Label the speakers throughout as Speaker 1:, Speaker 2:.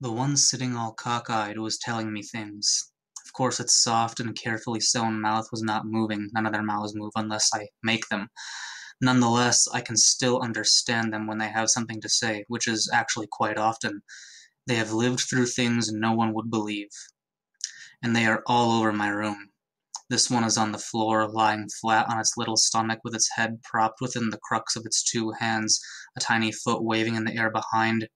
Speaker 1: The one sitting all cockeyed was telling me things. Of course, its soft and carefully sewn mouth was not moving. None of their mouths move unless I make them. Nonetheless, I can still understand them when they have something to say, which is actually quite often. They have lived through things no one would believe. And they are all over my room. This one is on the floor, lying flat on its little stomach with its head propped within the crux of its two hands, a tiny foot waving in the air behind.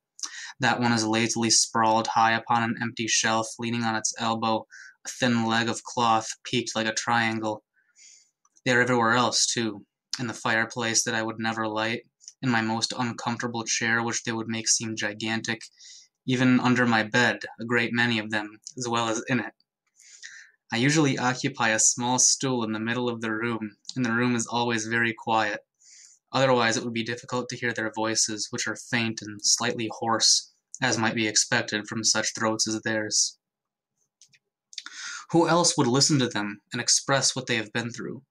Speaker 1: That one is lazily sprawled high upon an empty shelf, leaning on its elbow, a thin leg of cloth peaked like a triangle. They are everywhere else, too. In the fireplace that I would never light, in my most uncomfortable chair which they would make seem gigantic, even under my bed, a great many of them, as well as in it. I usually occupy a small stool in the middle of the room, and the room is always very quiet. Otherwise it would be difficult to hear their voices, which are faint and slightly hoarse, as might be expected from such throats as theirs. Who else would listen to them and express what they have been through?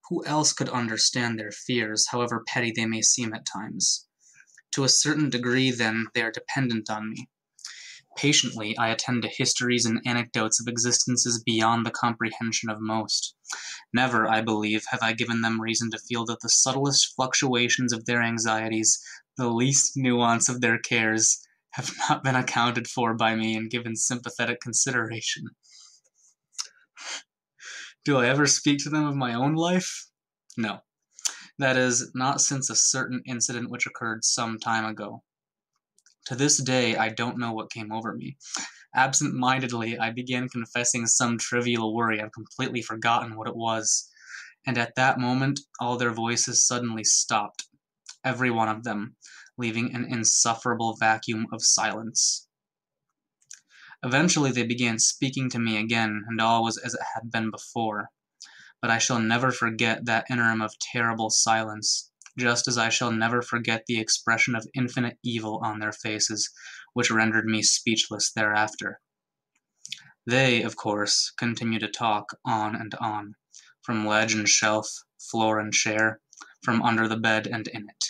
Speaker 1: Who else could understand their fears, however petty they may seem at times? To a certain degree, then, they are dependent on me. Patiently, I attend to histories and anecdotes of existences beyond the comprehension of most. Never, I believe, have I given them reason to feel that the subtlest fluctuations of their anxieties, the least nuance of their cares, have not been accounted for by me and given sympathetic consideration. Do I ever speak to them of my own life? No. That is, not since a certain incident which occurred some time ago. To this day, I don't know what came over me. Absent-mindedly, I began confessing some trivial worry. I've completely forgotten what it was. And at that moment, all their voices suddenly stopped. Every one of them, leaving an insufferable vacuum of silence. Eventually, they began speaking to me again, and all was as it had been before. But I shall never forget that interim of terrible silence, just as I shall never forget the expression of infinite evil on their faces, which rendered me speechless thereafter. They, of course, continue to talk on and on, from ledge and shelf, floor and chair, from under the bed and in it.